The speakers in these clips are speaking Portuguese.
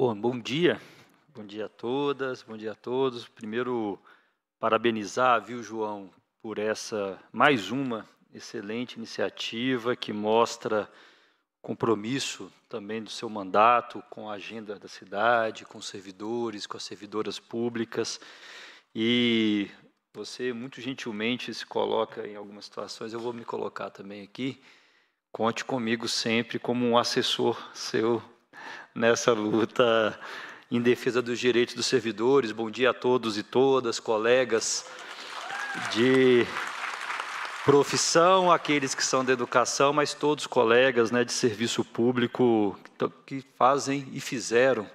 Bom dia a todas, bom dia a todos. Primeiro, parabenizar, viu, João, por essa mais uma excelente iniciativa que mostra compromisso também do seu mandato com a agenda da cidade, com os servidores, com as servidoras públicas. E você muito gentilmente se coloca em algumas situações, eu vou me colocar também aqui. Conte comigo sempre como um assessor seu nessa luta em defesa dos direitos dos servidores. Bom dia a todos e todas, colegas de profissão, aqueles que são da educação, mas todos colegas, né, de serviço público que fazem e fizeram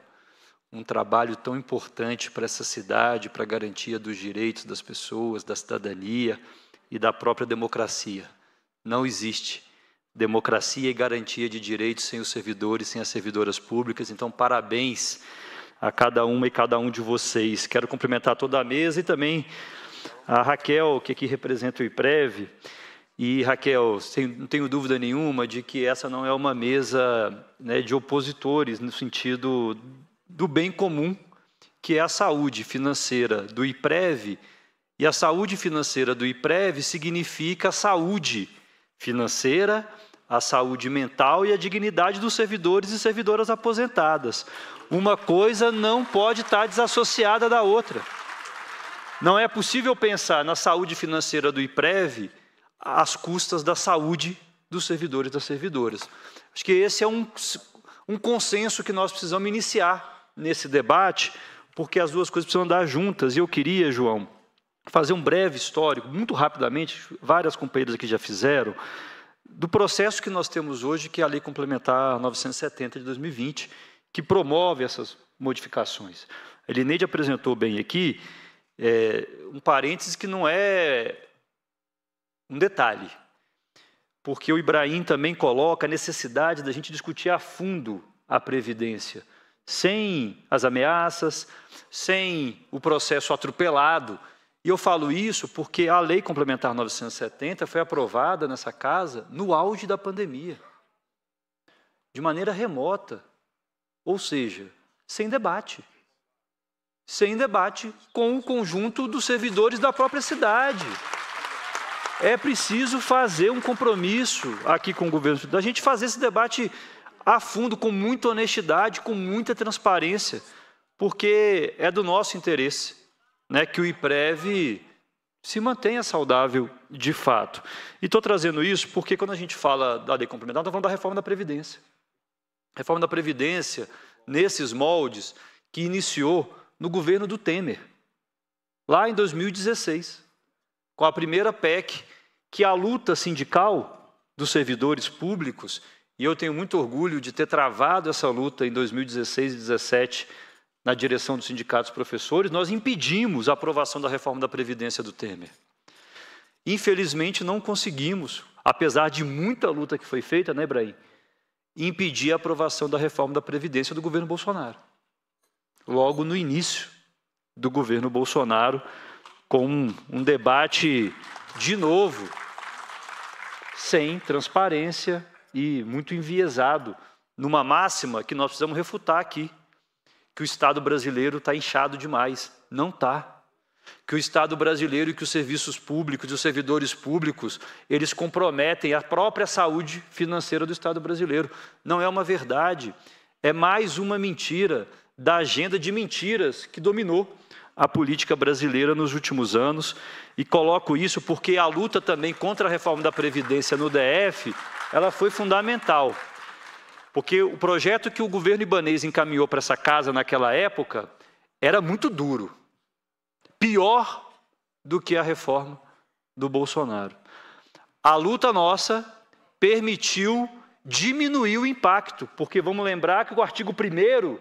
um trabalho tão importante para essa cidade, para a garantia dos direitos das pessoas, da cidadania e da própria democracia. Não existe democracia e garantia de direitos sem os servidores, sem as servidoras públicas. Então, parabéns a cada uma e cada um de vocês. Quero cumprimentar toda a mesa e também a Raquel, que aqui representa o IPREV. E, Raquel, não tenho dúvida nenhuma de que essa não é uma mesa, né, de opositores, no sentido do bem comum, que é a saúde financeira do IPREV. E a saúde financeira do IPREV significa a saúde financeira, a saúde mental e a dignidade dos servidores e servidoras aposentadas. Uma coisa não pode estar desassociada da outra. Não é possível pensar na saúde financeira do IPREV às custas da saúde dos servidores e das servidoras. Acho que esse é um consenso que nós precisamos iniciar nesse debate, porque as duas coisas precisam andar juntas. E eu queria, João, fazer um breve histórico, muito rapidamente, várias companheiras aqui já fizeram, do processo que nós temos hoje, que é a Lei Complementar 970 de 2020, que promove essas modificações. A Elineide apresentou bem aqui um parênteses que não é um detalhe, porque o Ibrahim também coloca a necessidade da gente discutir a fundo a Previdência, sem as ameaças, sem o processo atropelado. E eu falo isso porque a Lei Complementar 970 foi aprovada nessa casa no auge da pandemia, de maneira remota, ou seja, sem debate com o conjunto dos servidores da própria cidade. É preciso fazer um compromisso aqui com o governo, da gente fazer esse debate a fundo, com muita honestidade, com muita transparência, porque é do nosso interesse, né, que o IPREV se mantenha saudável de fato. E estou trazendo isso porque quando a gente fala da lei complementar, estamos falando da reforma da Previdência. Reforma da Previdência, nesses moldes, que iniciou no governo do Temer, lá em 2016, com a primeira PEC, que a luta sindical dos servidores públicos, e eu tenho muito orgulho de ter travado essa luta em 2016 e 2017, na direção dos sindicatos professores, nós impedimos a aprovação da reforma da Previdência do Temer. Infelizmente, não conseguimos, apesar de muita luta que foi feita, né, Ibrahim, impedir a aprovação da reforma da Previdência do governo Bolsonaro. Logo no início do governo Bolsonaro, com um debate, de novo, sem transparência e muito enviesado, numa máxima que nós precisamos refutar aqui, que o Estado brasileiro está inchado demais. Não está. Que o Estado brasileiro e que os serviços públicos e os servidores públicos, eles comprometem a própria saúde financeira do Estado brasileiro. Não é uma verdade. É mais uma mentira da agenda de mentiras que dominou a política brasileira nos últimos anos. E coloco isso porque a luta também contra a reforma da Previdência no DF, ela foi fundamental. Porque o projeto que o governo ibanês encaminhou para essa casa naquela época era muito duro, pior do que a reforma do Bolsonaro. A luta nossa permitiu diminuir o impacto, porque vamos lembrar que o artigo 1º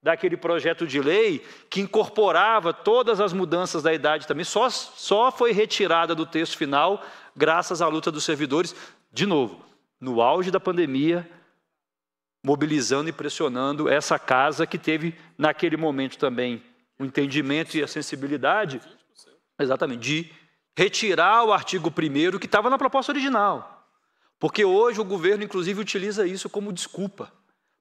daquele projeto de lei, que incorporava todas as mudanças da idade também, só foi retirada do texto final graças à luta dos servidores, de novo, no auge da pandemia, mobilizando e pressionando essa casa que teve, naquele momento também, o entendimento e a sensibilidade, exatamente, de retirar o artigo 1º que estava na proposta original. Porque hoje o governo, inclusive, utiliza isso como desculpa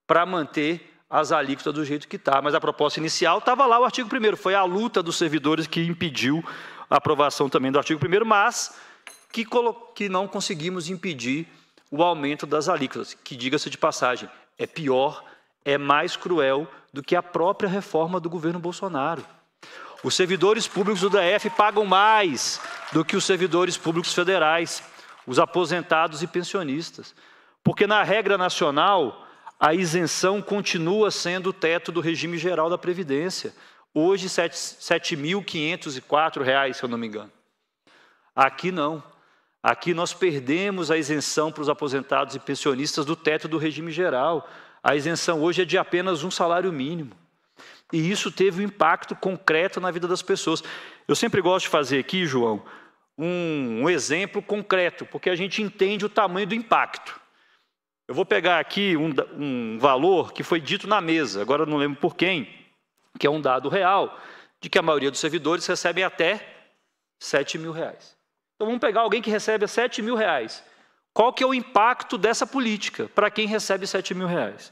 para manter as alíquotas do jeito que está. Mas a proposta inicial estava lá o artigo 1º. Foi a luta dos servidores que impediu a aprovação também do artigo 1º, mas que não conseguimos impedir o aumento das alíquotas, que, diga-se de passagem, é pior, é mais cruel do que a própria reforma do governo Bolsonaro. Os servidores públicos do DF pagam mais do que os servidores públicos federais, os aposentados e pensionistas, porque na regra nacional a isenção continua sendo o teto do regime geral da Previdência, hoje R$ 7.504, se eu não me engano. Aqui não. Aqui nós perdemos a isenção para os aposentados e pensionistas do teto do regime geral. A isenção hoje é de apenas um salário mínimo. E isso teve um impacto concreto na vida das pessoas. Eu sempre gosto de fazer aqui, João, um exemplo concreto, porque a gente entende o tamanho do impacto. Eu vou pegar aqui um valor que foi dito na mesa, agora eu não lembro por quem, que é um dado real, de que a maioria dos servidores recebem até R$ 7.000. Então vamos pegar alguém que recebe R$ 7.000. Qual que é o impacto dessa política para quem recebe R$ 7.000?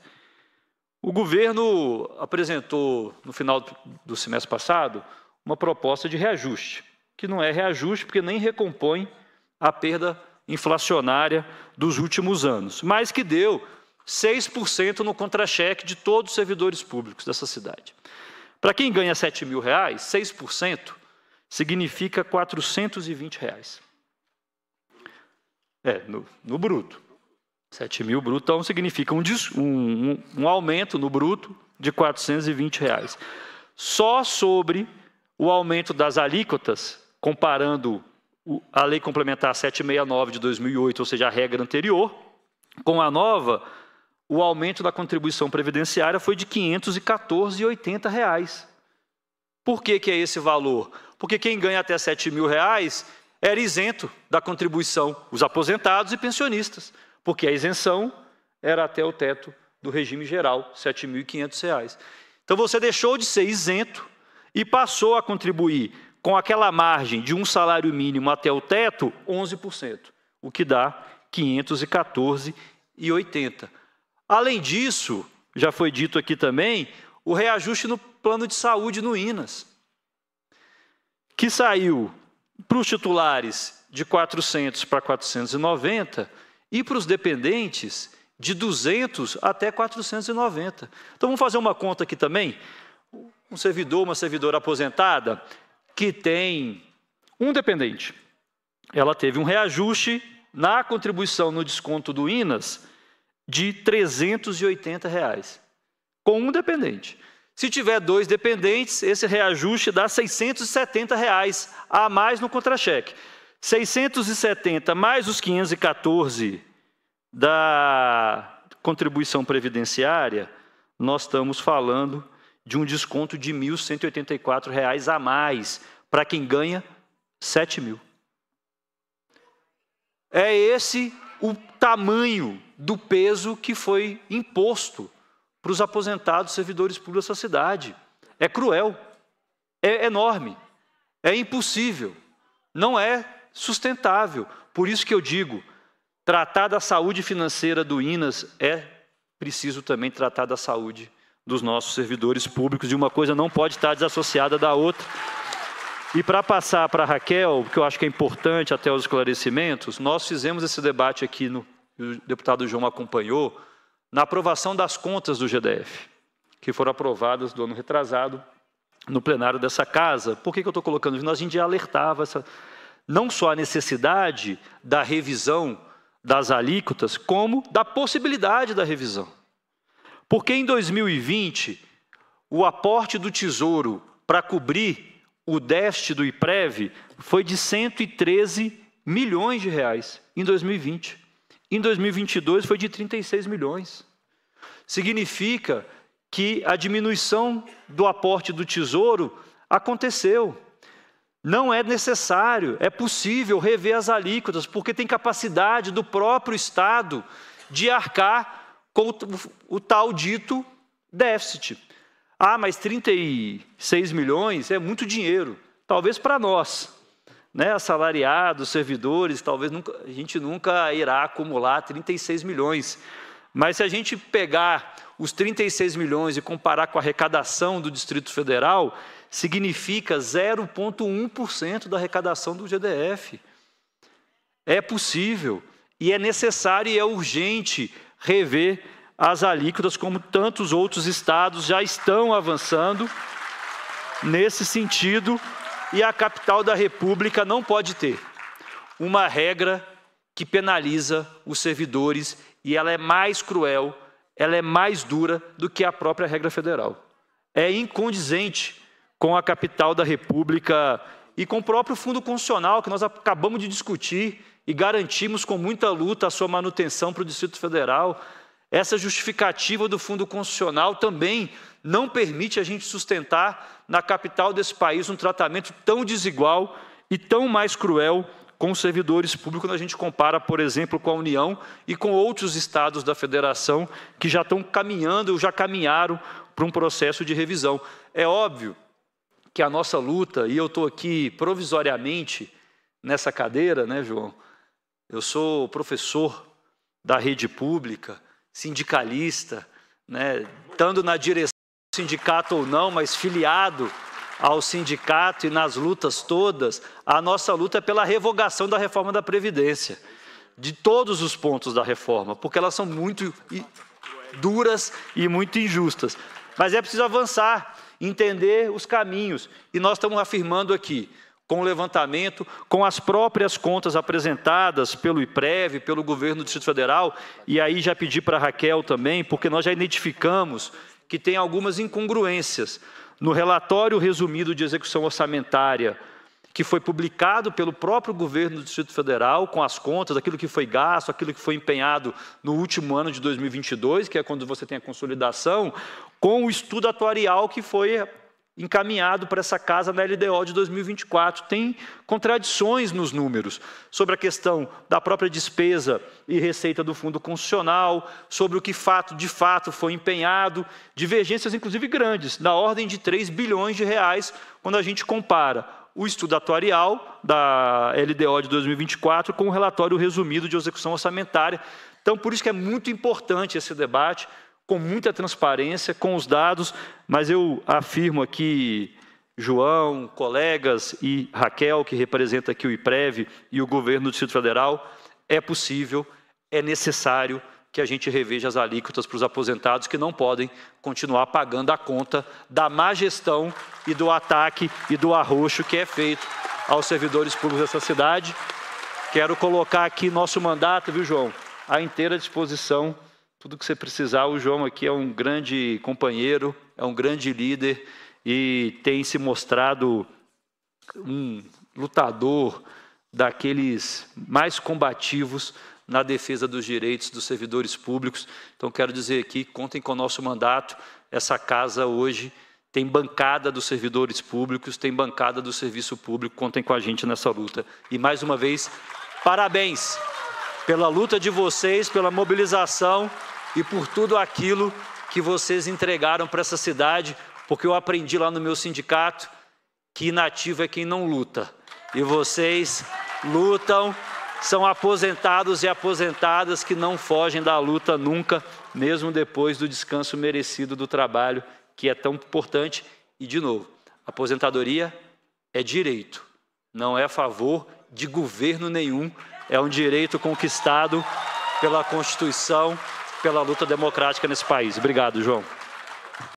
O governo apresentou, no final do semestre passado, uma proposta de reajuste, que não é reajuste porque nem recompõe a perda inflacionária dos últimos anos, mas que deu 6% no contra-cheque de todos os servidores públicos dessa cidade. Para quem ganha R$ 7.000, 6% significa R$ 420. No bruto. 7.000 bruto, então significa um aumento no bruto de R$ 420. Só sobre o aumento das alíquotas, comparando a Lei Complementar 769 de 2008, ou seja, a regra anterior, com a nova, o aumento da contribuição previdenciária foi de R$ 514,80. Por que é esse valor? Porque quem ganha até R$ 7.000 era isento da contribuição, os aposentados e pensionistas, porque a isenção era até o teto do regime geral, R$ 7.500. Então você deixou de ser isento e passou a contribuir com aquela margem de um salário mínimo até o teto, 11%, o que dá R$ 514,80. Além disso, já foi dito aqui também, o reajuste no plano de saúde no INAS, que saiu para os titulares de 400 para 490 e para os dependentes de 200 até 490. Então vamos fazer uma conta aqui também. Um servidor, uma servidora aposentada que tem um dependente, ela teve um reajuste na contribuição no desconto do INAS de R$ 380, com um dependente. Se tiver 2 dependentes, esse reajuste dá R$ 670 a mais no contra-cheque. 670 mais os 514 da contribuição previdenciária, nós estamos falando de um desconto de R$ 1.184 a mais para quem ganha R$ 7.000. É esse o tamanho do peso que foi imposto para os aposentados servidores públicos dessa cidade. É cruel, é enorme, é impossível, não é sustentável. Por isso que eu digo, tratar da saúde financeira do INAS é preciso também tratar da saúde dos nossos servidores públicos, e uma coisa não pode estar desassociada da outra. E para passar para a Raquel, que eu acho que é importante até os esclarecimentos, nós fizemos esse debate aqui, o deputado João acompanhou, na aprovação das contas do GDF, que foram aprovadas do ano retrasado no plenário dessa casa. Por que eu estou colocando isso? A gente já alertava não só a necessidade da revisão das alíquotas, como da possibilidade da revisão. Porque em 2020, o aporte do Tesouro para cobrir o déficit do IPREV foi de R$ 113 milhões em 2020. Em 2022 foi de 36 milhões. Significa que a diminuição do aporte do Tesouro aconteceu. Não é necessário, é possível rever as alíquotas, porque tem capacidade do próprio Estado de arcar com o tal dito déficit. Ah, mas 36 milhões é muito dinheiro. Talvez para nós, né, assalariados, servidores, talvez a gente nunca irá acumular 36 milhões. Mas se a gente pegar os 36 milhões e comparar com a arrecadação do Distrito Federal, significa 0,1% da arrecadação do GDF. É possível e é necessário e é urgente rever as alíquotas, como tantos outros estados já estão avançando nesse sentido, e a capital da República não pode ter uma regra que penaliza os servidores, e ela é mais cruel, ela é mais dura do que a própria regra federal. É incondizente com a capital da República e com o próprio Fundo Constitucional, que nós acabamos de discutir e garantimos com muita luta a sua manutenção para o Distrito Federal. Essa justificativa do Fundo Constitucional também não permite a gente sustentar na capital desse país um tratamento tão desigual e tão mais cruel com os servidores públicos, quando a gente compara, por exemplo, com a União e com outros estados da Federação que já estão caminhando ou já caminharam para um processo de revisão. É óbvio que a nossa luta, e eu estou aqui provisoriamente nessa cadeira, né, João? Eu sou professor da rede pública, sindicalista, né, estando na direção do sindicato ou não, mas filiado ao sindicato e nas lutas todas, a nossa luta é pela revogação da reforma da Previdência, de todos os pontos da reforma, porque elas são muito duras e muito injustas. Mas é preciso avançar, entender os caminhos, e nós estamos afirmando aqui, com o levantamento, com as próprias contas apresentadas pelo IPREV, pelo governo do Distrito Federal, e aí já pedi para a Raquel também, porque nós já identificamos que tem algumas incongruências no relatório resumido de execução orçamentária, que foi publicado pelo próprio governo do Distrito Federal, com as contas, aquilo que foi gasto, aquilo que foi empenhado no último ano de 2022, que é quando você tem a consolidação, com o estudo atuarial que foi encaminhado para essa casa na LDO de 2024. Tem contradições nos números sobre a questão da própria despesa e receita do Fundo Constitucional, sobre o que de fato foi empenhado, divergências inclusive grandes, na ordem de 3 bilhões de reais, quando a gente compara o estudo atuarial da LDO de 2024 com o relatório resumido de execução orçamentária. Então, por isso que é muito importante esse debate, com muita transparência, com os dados, mas eu afirmo aqui, João, colegas e Raquel, que representa aqui o IPREV e o governo do Distrito Federal, é possível, é necessário que a gente reveja as alíquotas para os aposentados que não podem continuar pagando a conta da má gestão e do ataque e do arroxo que é feito aos servidores públicos dessa cidade. Quero colocar aqui nosso mandato, viu, João, à inteira disposição. Tudo que você precisar, o João aqui é um grande companheiro, é um grande líder e tem se mostrado um lutador daqueles mais combativos na defesa dos direitos dos servidores públicos. Então, quero dizer aqui, contem com o nosso mandato. Essa casa hoje tem bancada dos servidores públicos, tem bancada do serviço público, contem com a gente nessa luta. E, mais uma vez, parabéns pela luta de vocês, pela mobilização e por tudo aquilo que vocês entregaram para essa cidade, porque eu aprendi lá no meu sindicato que inativo é quem não luta. E vocês lutam, são aposentados e aposentadas que não fogem da luta nunca, mesmo depois do descanso merecido do trabalho, que é tão importante. E, de novo, aposentadoria é direito, não é a favor de governo nenhum, é um direito conquistado pela Constituição, pela luta democrática nesse país. Obrigado, João.